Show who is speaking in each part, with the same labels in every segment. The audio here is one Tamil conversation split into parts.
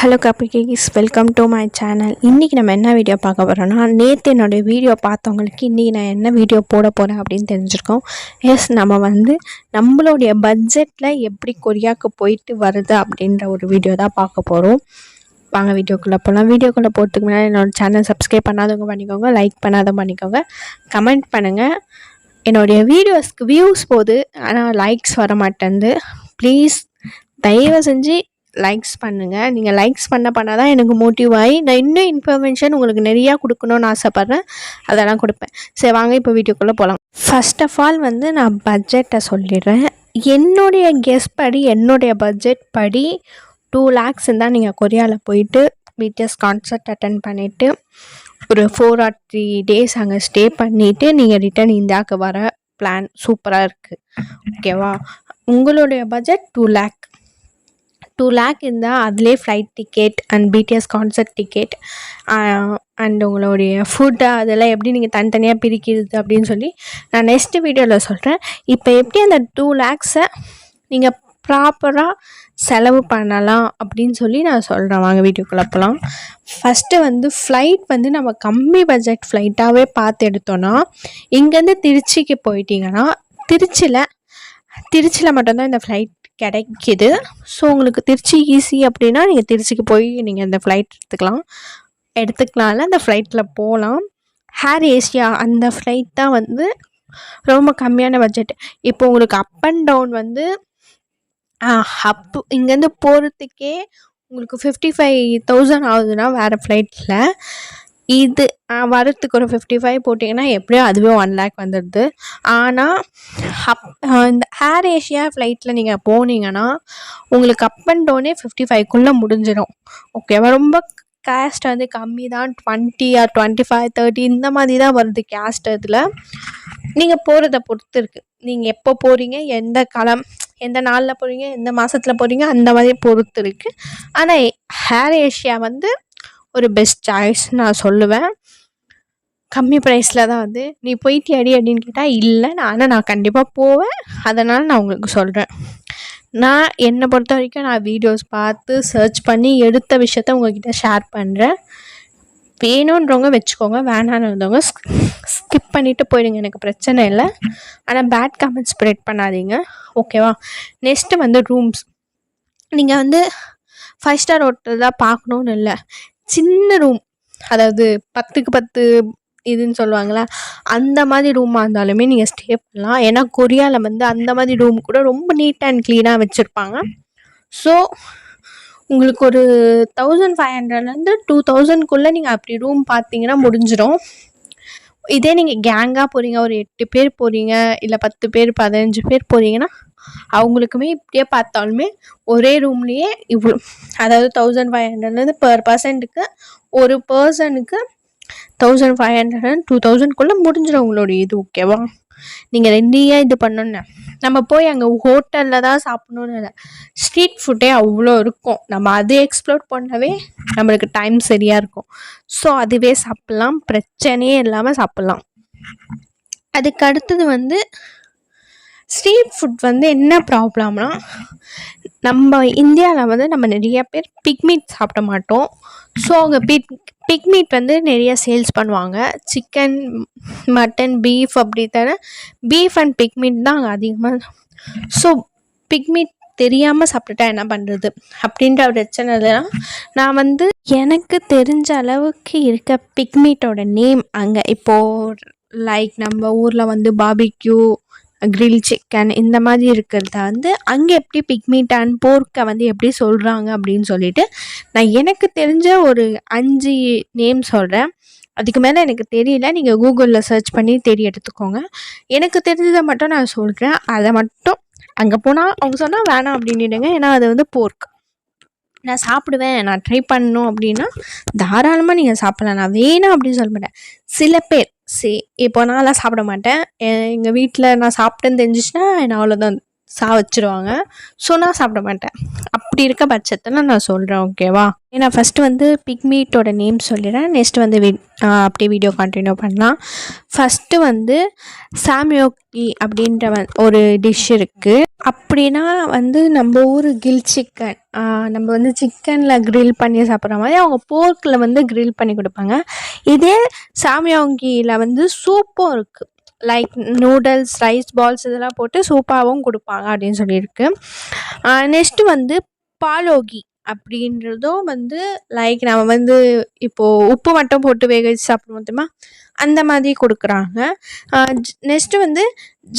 Speaker 1: Hello cuppycakes, welcome to my channel. இன்றைக்கி நம்ம என்ன வீடியோ பார்க்க போகிறோன்னா, நேற்று என்னுடைய வீடியோ பார்த்தவங்களுக்கு இன்றைக்கி நான் என்ன வீடியோ போட போகிறேன் அப்படின்னு தெரிஞ்சிருக்கோம். நம்ம நம்மளுடைய பட்ஜெட்டில் எப்படி கொரியாவுக்கு போயிட்டு வருது அப்படின்ற ஒரு வீடியோ தான் பார்க்க போகிறோம். வாங்க வீடியோக்குள்ளே போகலாம். வீடியோக்குள்ளே போகிறதுக்கு முன்னாடி என்னோடய சேனல் சப்ஸ்கிரைப் பண்ணாதவங்க பண்ணிக்கோங்க, லைக் பண்ணாதவங்க பண்ணிக்கோங்க, கமெண்ட் பண்ணுங்கள். என்னுடைய வீடியோஸ்க்கு வியூஸ் போகுது, ஆனால் லைக்ஸ் வர மாட்டேங்குது. ப்ளீஸ் தயவு செஞ்சு லைக்ஸ் பண்ணுங்கள். நீங்கள் லைக்ஸ் பண்ண தான் எனக்கு மோட்டிவ் ஆகி நான் இன்னும் இன்ஃபர்மேஷன் உங்களுக்கு நிறையா கொடுக்கணுன்னு ஆசைப்பட்றேன். அதெல்லாம் கொடுப்பேன். சரி வாங்க இப்போ வீடியோக்குள்ளே போகலாம். ஃபர்ஸ்ட் ஆஃப் ஆல் நான் பட்ஜெட்டை சொல்லிடுறேன். என்னுடைய கெஸ் படி, என்னுடைய பட்ஜெட் படி 2 lakhs தான் நீங்கள் கொரியாவில் போயிட்டு பிடிஎஸ் கான்சர்ட் அட்டன் பண்ணிவிட்டு ஒரு 4 or 3 days அங்கே ஸ்டே பண்ணிவிட்டு நீங்கள் ரிட்டன் இந்தியாவுக்கு வர பிளான் சூப்பராக இருக்குது. ஓகேவா? உங்களுடைய பட்ஜெட் 2 lakh இருந்தால் அதிலே flight ticket and BTS concert ticket and உங்களுடைய ஃபுட்டு அதெல்லாம் எப்படி நீங்கள் தனித்தனியாக பிரிக்கிறது அப்படின்னு சொல்லி நான் நெக்ஸ்ட் வீடியோவில் சொல்கிறேன். இப்போ எப்படி அந்த 2 lakhs நீங்கள் ப்ராப்பராக செலவு பண்ணலாம் அப்படின்னு சொல்லி நான் சொல்கிறேன். வாங்க வீடியோக்குள்ளே போகலாம். ஃபஸ்ட்டு ஃப்ளைட் நம்ம கம்மி பட்ஜெட் ஃப்ளைட்டாகவே பார்த்து எடுத்தோன்னா, இங்கேருந்து திருச்சிக்கு போயிட்டீங்கன்னா திருச்சியில் மட்டும்தான் இந்த ஃப்ளைட் கிடைக்கிது. ஸோ உங்களுக்கு திருச்சி ஈஸி அப்படின்னா நீங்கள் திருச்சிக்கு போய் நீங்கள் இந்த ஃப்ளைட் எடுத்துக்கலாம்ல, அந்த ஃப்ளைட்டில் போகலாம். ஏர் ஏஷியா அந்த ஃப்ளைட் தான் ரொம்ப கம்மியான பட்ஜெட். இப்போ உங்களுக்கு அப் அண்ட் டவுன் இங்கேருந்து போகிறதுக்கே உங்களுக்கு 55,000 ஆகுதுன்னா வேறு ஃப்ளைட்டில், இது வரத்துக்கு ஒரு 55 போட்டிங்கன்னா எப்படியும் அதுவே 1 lakh வந்துடுது. ஆனால் இந்த ஏர் ஏஷியா ஃப்ளைட்டில் நீங்கள் போனீங்கன்னா உங்களுக்கு அப் அண்ட் டவுனே 55க்குள்ளே முடிஞ்சிடும். ஓகேவா? ரொம்ப கேஸ்ட் கம்மி தான், 20 or 25, 30 இந்த மாதிரி தான் வருது கேஸ்ட். இதில் நீங்கள் போகிறத பொறுத்து இருக்குது. நீங்கள் எப்போ போகிறீங்க, எந்த நாளில் போகிறீங்க, எந்த மாதத்தில் போகிறீங்க, அந்த மாதிரி பொறுத்து இருக்குது. ஆனால் ஏர் ஏஷியா ஒரு பெஸ்ட் சாய்ஸ் நான் சொல்லுவேன். கம்மி ப்ரைஸில் தான் நீ போயிட்டியாடி அப்படின்னு கேட்டால் இல்லை, நான் கண்டிப்பாக போவேன். அதனால் நான் உங்களுக்கு சொல்கிறேன். என்னை பொறுத்த வரைக்கும் நான் வீடியோஸ் பார்த்து சர்ச் பண்ணி எடுத்த விஷயத்த உங்கள்கிட்ட ஷேர் பண்ணுறேன். வேணுன்றவங்க வச்சுக்கோங்க, வேணான்றவங்க ஸ்கிப் பண்ணிவிட்டு போயிடுங்க, எனக்கு பிரச்சனை இல்லை. ஆனால் பேட் கமெண்ட்ஸ் ஸ்ப்ரெட் பண்ணாதீங்க. ஓகேவா? Next rooms. நீங்கள் 5 star ஹோட்டல் தான் பார்க்கணுன்னு இல்லை, சின்ன ரூம், அதாவது 10க்கு 10 இதுன்னு சொல்லுவாங்களா, அந்த மாதிரி ரூமாக இருந்தாலுமே நீங்கள் ஸ்டே பண்ணலாம். ஏன்னா கொரியாவில் அந்த மாதிரி ரூம் கூட ரொம்ப நீட் அண்ட் க்ளீனாக வச்சுருப்பாங்க. ஸோ உங்களுக்கு ஒரு 1500 2000க்குள்ளே நீங்கள் அப்படி ரூம் பார்த்தீங்கன்னா முடிஞ்சிடும். இதே நீங்கள் கேங்காக போகிறீங்க, ஒரு 8 பேர் போகிறீங்க, இல்லை 10 பேர் 15 பேர் போகிறீங்கன்னா அவங்களுக்குமே இப்படியே பார்த்தாலுமே ஒரே ரூம்லேயே இவ்வளோ, அதாவது 1500 பெர் பர்சனுக்கு, ஒரு பர்சனுக்கு 1500 2000க்குள்ளே முடிஞ்சிடும் உங்களுடைய இது. ஓகேவா? நீங்கள் ரெண்டையாக இது பண்ணணுன்னு நம்ம போய் அங்கே ஹோட்டலில் தான் சாப்பிட்ணுன்னு இல்லை, ஸ்ட்ரீட் ஃபுட்டே அவ்வளோ இருக்கும். நம்ம அதை எக்ஸ்ப்ளோர் பண்ணவே நம்மளுக்கு டைம் சரியாக இருக்கும். ஸோ அதுவே சாப்பிட்லாம், பிரச்சனையே இல்லாமல் சாப்பிட்லாம். அதுக்கு அடுத்தது ஸ்ட்ரீட் ஃபுட் என்ன ப்ராப்ளம்னா, நம்ம இந்தியாவில் நம்ம நிறைய பேர் பிக்மீட் சாப்பிட மாட்டோம். ஸோ அங்கே பிக்மீட் நிறைய சேல்ஸ் பண்ணுவாங்க. சிக்கன், மட்டன், பீஃப் அப்படி தானே, பீஃப் அண்ட் பிக்மீட் தான் அங்கே அதிகமாக. ஸோ பிக்மீட் தெரியாமல் சாப்பிட்டுட்டா என்ன பண்ணுறது அப்படின்ற பிரச்சனை தான். நான் எனக்கு தெரிஞ்ச அளவுக்கு இருக்க பிக்மீட்டோட நேம் அங்கே இப்போது லைக் நம்ம ஊரில் பார்பிக்யூ, கிரில் சிக்கன் இந்த மாதிரி இருக்கிறத அங்கே எப்படி பிக்மீட் அண்ட் போர்க்கை எப்படி சொல்கிறாங்க அப்படின்னு சொல்லிட்டு நான் எனக்கு தெரிஞ்ச ஒரு 5 நேம் சொல்கிறேன். அதுக்கு மேலே எனக்கு தெரியல, நீங்கள் கூகுளில் சர்ச் பண்ணி தேடி எடுத்துக்கோங்க. எனக்கு தெரிஞ்சதை மட்டும் நான் சொல்கிறேன். அதை மட்டும் அங்கே போனால் அவங்க சொன்னால் வேணாம் அப்படின்னுடுங்க. ஏன்னா அது போர்க் நான் சாப்பிடுவேன், நான் ட்ரை பண்ணணும் அப்படின்னா தாராளமாக நீங்கள் சாப்பிட்லாம். நான் வேணாம் அப்படின்னு சொல்ல மாட்டேன். சில பேர் இப்போ நான்லாம் சாப்பிட மாட்டேன். எங்கள் வீட்டில் நான் சாப்பிட்டேன்னு தெரிஞ்சிச்சுன்னா நான் அவ்வளோதான், வச்சுருவாங்க. ஸோ நான் சாப்பிட மாட்டேன். அப்படி இருக்க பட்சத்தில் நான் சொல்கிறேன், ஓகேவா? நான் ஃபஸ்ட்டு வந்து பிக் மீட்டோட நேம் சொல்லிடுறேன். நெக்ஸ்ட்டு வந்து அப்படியே வீடியோ கண்டினியூ பண்ணலாம். ஃபஸ்ட்டு வந்து சாம்யோக்கி அப்படின்ற ஒரு டிஷ் இருக்குது. அப்படின்னா வந்து நம்ம ஊர் கில் சிக்கன், நம்ம வந்து சிக்கனில் க்ரில் பண்ணி சாப்பிட்ற மாதிரி அவங்க போர்க்கில் வந்து க்ரில் பண்ணி கொடுப்பாங்க. இதே சாம்யோங்கியில் வந்து சூப்பும் இருக்குது. லைக் நூடுல்ஸ், ரைஸ் பால்ஸ் இதெல்லாம் போட்டு சூப்பாகவும் கொடுப்பாங்க அப்படின்னு சொல்லியிருக்கு. நெக்ஸ்ட்டு வந்து பாலோகி அப்படின்றதும் வந்து லைக் நம்ம வந்து இப்போது உப்பு மட்டும் போட்டு வேக வச்சு சாப்பிடுவோம் தெரியுமா, அந்த மாதிரி கொடுக்குறாங்க. நெக்ஸ்ட்டு வந்து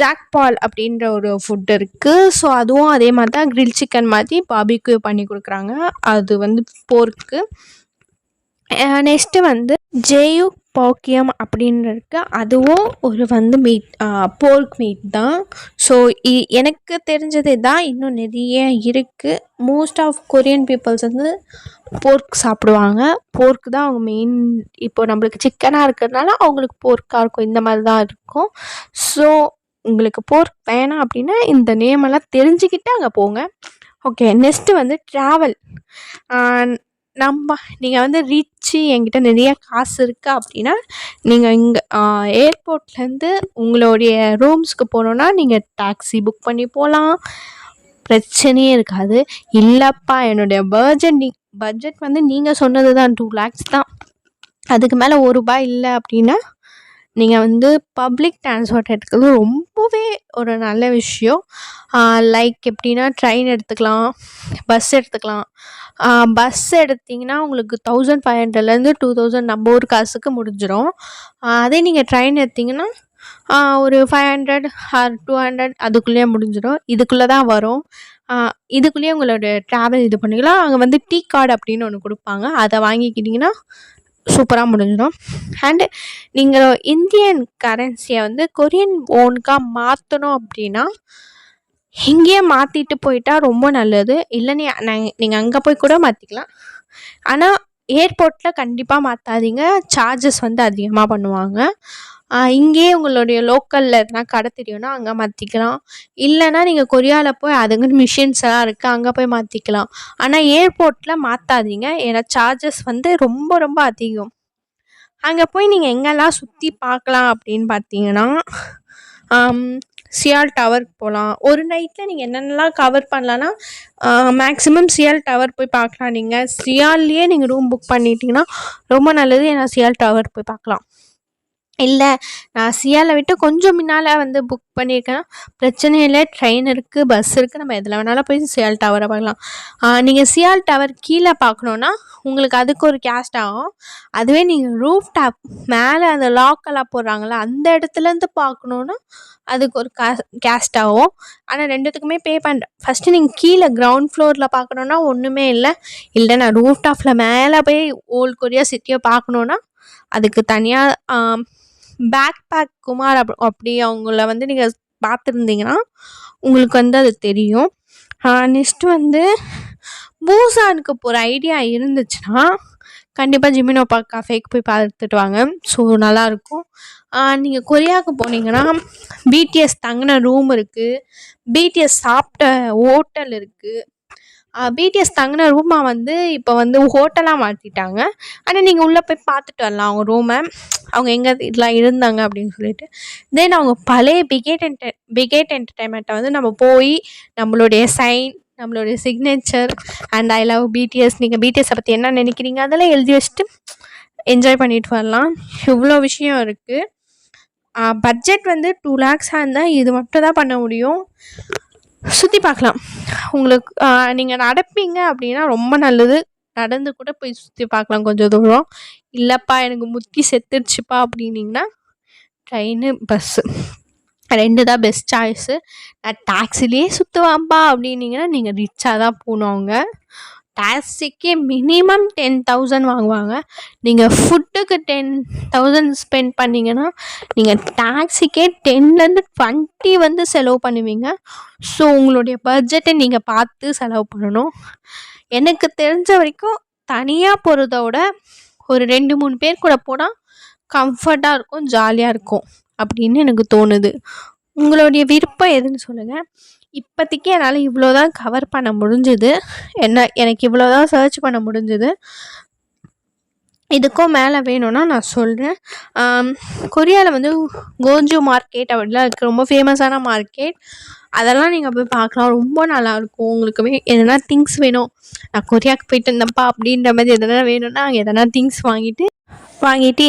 Speaker 1: ஜாக்பால் அப்படின்ற ஒரு ஃபுட் இருக்குது. ஸோ அதுவும் அதே மாதிரி தான் க்ரில் சிக்கன் மாதிரி பாபிக்யூ பண்ணி கொடுக்குறாங்க. அது வந்து போர்க்கு. நெக்ஸ்ட்டு வந்து ஜேயு பாக்கியம் அப்படின்னு இருக்கு. அதுவும் ஒரு வந்து மீட், போர்க் மீட் தான். ஸோ எனக்கு தெரிஞ்சது தான். இன்னும் நிறைய இருக்குது. மோஸ்ட் ஆஃப் கொரியன் பீப்புள்ஸ் வந்து போர்க் சாப்பிடுவாங்க. போர்க் தான் அவங்க மெயின். இப்போ நம்மளுக்கு சிக்கனாக இருக்கிறதுனால அவங்களுக்கு போர்க்காக இருக்கும். இந்த மாதிரி தான் இருக்கும். ஸோ உங்களுக்கு போர்க் வேணாம் அப்படின்னா இந்த நேமெல்லாம் தெரிஞ்சுக்கிட்டு அங்கே போங்க. ஓகே. நெக்ஸ்ட்டு வந்து ட்ராவல். நீங்கள் வந்து ரிச்சு, என்கிட்ட நிறைய காசு இருக்குது அப்படின்னா நீங்கள் இங்கே ஏர்போர்ட்லேருந்து உங்களுடைய ரூம்ஸ்க்கு போகணுன்னா நீங்கள் டாக்ஸி புக் பண்ணி போகலாம். பிரச்சனையே இருக்காது. இல்லைப்பா என்னுடைய பட்ஜெட் வந்து நீங்கள் சொன்னது தான் 2 lakhs தான், அதுக்கு மேலே ₹1 இல்லை அப்படின்னா நீங்கள் வந்து பப்ளிக் ட்ரான்ஸ்போர்ட் எடுத்துக்கிறது ரொம்பவே ஒரு நல்ல விஷயம். லைக் எப்படின்னா ட்ரெயின் எடுத்துக்கலாம், பஸ் எடுத்துக்கலாம். பஸ் எடுத்திங்கன்னா உங்களுக்கு 1500லேருந்து 2000 நம்ம ஊர் காசுக்கு முடிஞ்சிடும். அதே நீங்கள் ட்ரெயின் எடுத்திங்கன்னா ஒரு 500 ஆர் 200 அதுக்குள்ளேயே முடிஞ்சிடும். இதுக்குள்ளே தான் வரும். இதுக்குள்ளேயே உங்களோட ட்ராவல் இது பண்ணிக்கலாம். அங்கே வந்து டீ கார்டு அப்படின்னு ஒன்று கொடுப்பாங்க. அதை வாங்கிக்கிட்டிங்கன்னா சூப்பராக முடிஞ்சிடும். அண்டு நீங்கள் இந்தியன் கரன்சியை வந்து கொரியன் ஓனுக்காக மாற்றணும் அப்படின்னா இங்கேயே மாற்றிட்டு போயிட்டா ரொம்ப நல்லது. இல்லை நீங்கள் அங்கே போய் கூட மாற்றிக்கலாம். ஆனால் ஏர்போர்ட்டில் கண்டிப்பாக மாற்றாதீங்க. சார்ஜஸ் வந்து அதிகமாக பண்ணுவாங்க. இங்கேயே உங்களுடைய லோக்கலில் எதுனா கடை தெரியும்னா அங்கே மாற்றிக்கலாம். இல்லைன்னா நீங்கள் கொரியாவில் போய் அதுங்கன்னு மிஷின்ஸ் எல்லாம் இருக்குது, அங்கே போய் மாற்றிக்கலாம். ஆனால் ஏர்போர்ட்டில் மாற்றாதீங்க. ஏன்னா சார்ஜஸ் வந்து ரொம்ப ரொம்ப அதிகம். அங்கே போய் நீங்கள் எங்கெல்லாம் சுற்றி பார்க்கலாம் அப்படின்னு பார்த்தீங்கன்னா சியால் டவருக்கு போகலாம். ஒரு நைட்டில் நீங்கள் என்னென்னலாம் கவர் பண்ணலான்னா மேக்ஸிமம் சியால் டவர் போய் பார்க்கலாம். நீங்கள் சியால்லையே நீங்கள் ரூம் புக் பண்ணிட்டீங்கன்னா ரொம்ப நல்லது. ஏன்னா சியால் டவர் போய் பார்க்கலாம். இல்லை நான் சியாலை விட்டு கொஞ்சம் முன்னால் வந்து புக் பண்ணியிருக்கேன்னா பிரச்சனை இல்லை. ட்ரெயின் இருக்குது, பஸ் இருக்குது, நம்ம எதில் வேணாலும் போய் சியால் டவரை பார்க்கலாம். நீங்கள் சியால் டவர் கீழே பார்க்கணுன்னா உங்களுக்கு அதுக்கு ஒரு கேஸ்ட் ஆகும். அதுவே நீங்கள் ரூஃப் டாப் மேலே அந்த லாக்கெல்லாம் போடுறாங்களா அந்த இடத்துலேருந்து பார்க்கணுன்னா அதுக்கு ஒரு கேஸ்ட் ஆகும். ஆனால் ரெண்டுத்துக்குமே பே பண்ணுறேன். ஃபஸ்ட்டு நீங்கள் கீழே கிரவுண்ட் ஃப்ளோரில் பார்க்கணுன்னா ஒன்றுமே இல்லை. நான் ரூஃப் டாப்பில் மேலே போய் ஓல்ட் கொரியா சிட்டியை பார்க்கணுன்னா அதுக்கு தனியாக பேக் குமார் அப்படி அவங்கள வந்து நீங்கள் பார்த்துருந்தீங்கன்னா உங்களுக்கு வந்து அது தெரியும். நெக்ஸ்ட்டு வந்து பூசானுக்கு போகிற ஐடியா இருந்துச்சுன்னா கண்டிப்பாக ஜிமினோபா கஃபேக்கு போய் பார்த்துட்டு வாங்க. ஸோ நல்லாயிருக்கும். நீங்கள் கொரியாவுக்கு போனீங்கன்னா பிடிஎஸ் தங்கின ரூம் இருக்குது, பிடிஎஸ் சாப்பிட்ட ஹோட்டல் இருக்குது. பிடிஎஸ் தங்கின ரூமை வந்து இப்போ வந்து ஹோட்டலாக மாற்றிட்டாங்க. ஆனால் நீங்கள் உள்ளே போய் பார்த்துட்டு வரலாம் அவங்க ரூமை, அவங்க எங்கே இதெல்லாம் இருந்தாங்க அப்படின்னு சொல்லிட்டு. தென் அவங்க பழைய பிகேட் என்டர்டைன்மெண்ட்டை வந்து நம்ம போய் நம்மளுடைய சைன், நம்மளுடைய signature and I love BTS, நீங்கள் பிடிஎஸை பற்றி என்ன நினைக்கிறீங்க அதெல்லாம் எழுதி வச்சுட்டு என்ஜாய் பண்ணிட்டு வரலாம். இவ்வளோ விஷயம் இருக்குது. பட்ஜெட் வந்து 2 lakhs இருந்தால் இது மட்டும் தான் பண்ண முடியும். சுற்றி பார்க்கலாம். உங்களுக்கு நீங்கள் நடப்பீங்க அப்படின்னா ரொம்ப நல்லது. நடந்து கூட போய் சுற்றி பார்க்கலாம் கொஞ்சம் தூரம். இல்லைப்பா எனக்கு முத்தி செத்துருச்சுப்பா அப்படின்னிங்கன்னா ட்ரெயின், பஸ்ஸு 2 தான் பெஸ்ட் சாய்ஸு. நான் டாக்ஸிலேயே சுற்றுவான்ப்பா அப்படின்னிங்கன்னா நீங்கள் ரிச்சாக தான் போகணும். அவங்க டாக்ஸிக்கே மினிமம் 10,000 வாங்குவாங்க. நீங்கள் ஃபுட்டுக்கு 10,000 ஸ்பெண்ட் பண்ணிங்கன்னா நீங்கள் டாக்ஸிக்கே 10லேருந்து 20 வந்து செலவு பண்ணுவீங்க. ஸோ உங்களுடைய பட்ஜெட்டை நீங்கள் பார்த்து செலவு பண்ணணும். எனக்கு தெரிஞ்ச வரைக்கும் தனியாக போகிறத விட ஒரு 2-3 பேர் கூட போனால் கம்ஃபர்ட்டாக இருக்கும், ஜாலியாக இருக்கும் அப்படின்னு எனக்கு தோணுது. உங்களுடைய விருப்பம் எதுன்னு சொல்லுங்கள். இப்போதைக்கு என்னால் இவ்வளோ தான் கவர் பண்ண முடிஞ்சுது. எனக்கு இவ்வளோ தான் சர்ச் பண்ண முடிஞ்சுது. இதுக்கும் மேலே வேணும்னா நான் சொல்கிறேன். கொரியாவில் வந்து கோஜு மார்க்கெட் அப்படிலாம் இருக்குது, ரொம்ப ஃபேமஸான மார்க்கெட். அதெல்லாம் நீங்கள் போய் பார்க்கலாம், ரொம்ப நல்லாயிருக்கும். உங்களுக்கு எதனா திங்ஸ் வேணும், நான் கொரியாவுக்கு போயிட்டு இருந்தேன்ப்பா அப்படின்ற மாதிரி எதனா வேணும்னா அங்கே எதனா திங்ஸ் வாங்கிட்டு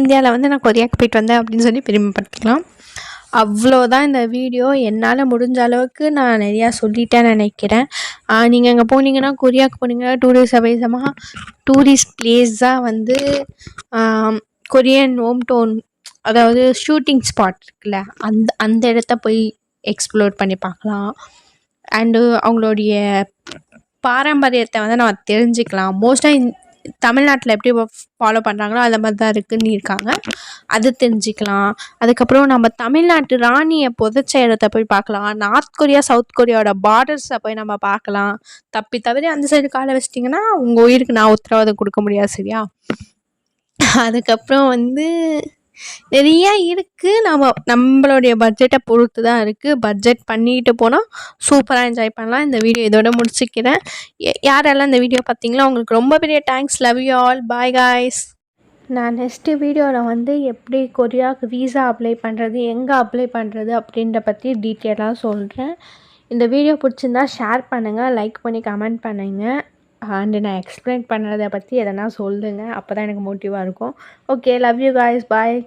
Speaker 1: இந்தியாவில் வந்து நான் கொரியாவுக்கு போயிட்டு வந்தேன் அப்படின்னு சொல்லி பெருமைப்படுத்திக்கலாம். அவ்வளோதான் இந்த வீடியோ. என்னால் முடிஞ்ச அளவுக்கு நான் நிறையா சொல்லிட்டேன்னு நினைக்கிறேன். நீங்கள் அங்கே போனீங்கன்னா, கொரியாவுக்கு போனீங்கன்னா டூரிஸ்ட் பிளேஸாக வந்து கொரியன் ஹோம் டவுன், அதாவது ஷூட்டிங் ஸ்பாட் இருக்குல்ல, அந்த இடத்த போய் எக்ஸ்ப்ளோர் பண்ணி பார்க்கலாம். அண்டு அவங்களுடைய பாரம்பரியத்தை வந்து நம்ம தெரிஞ்சுக்கலாம். மோஸ்ட்டாக தமிழ்நாட்டில் எப்படி ஃபாலோ பண்ணுறாங்களோ அந்த மாதிரி தான் இருக்குன்னு இருக்காங்க, அது தெரிஞ்சுக்கலாம். அதுக்கப்புறம் நம்ம தமிழ்நாட்டு ராணியை புதைச்ச இடத்த போய் பார்க்கலாம். நார்த் கொரியா சவுத் கொரியாவோட பார்டர்ஸை போய் நம்ம பார்க்கலாம். தவிர அந்த சைடு காலை வச்சிட்டிங்கன்னா உங்கள் உயிருக்கு நான் உத்தரவாதம் கொடுக்க முடியாது, சரியா? அதுக்கப்புறம் வந்து நிறையா இருக்குது. நம்மளுடைய பட்ஜெட்டை பொறுத்து தான் இருக்குது. பட்ஜெட் பண்ணிட்டு போனால் சூப்பராக என்ஜாய் பண்ணலாம். இந்த வீடியோ இதோட முடிச்சுக்கிறேன். யாரெல்லாம் இந்த வீடியோ பார்த்தீங்களோ உங்களுக்கு ரொம்ப பெரிய thanks. Love you all. Bye guys. நான் நெக்ஸ்ட்டு வீடியோவில் வந்து எப்படி கொரியாவுக்கு வீசா அப்ளை பண்ணுறது, எங்கே அப்ளை பண்ணுறது அப்படின்ற பற்றி டீட்டெயிலாக சொல்கிறேன். இந்த வீடியோ பிடிச்சிருந்தா ஷேர் பண்ணுங்கள், லைக் பண்ணி கமெண்ட் பண்ணுங்கள். அண்டு நான் எக்ஸ்பிளைன் பண்ணுறதை பற்றி எதனா சொல்லுங்கள், அப்போ தான் எனக்கு மோட்டிவாக இருக்கும். Okay, love you guys. Bye.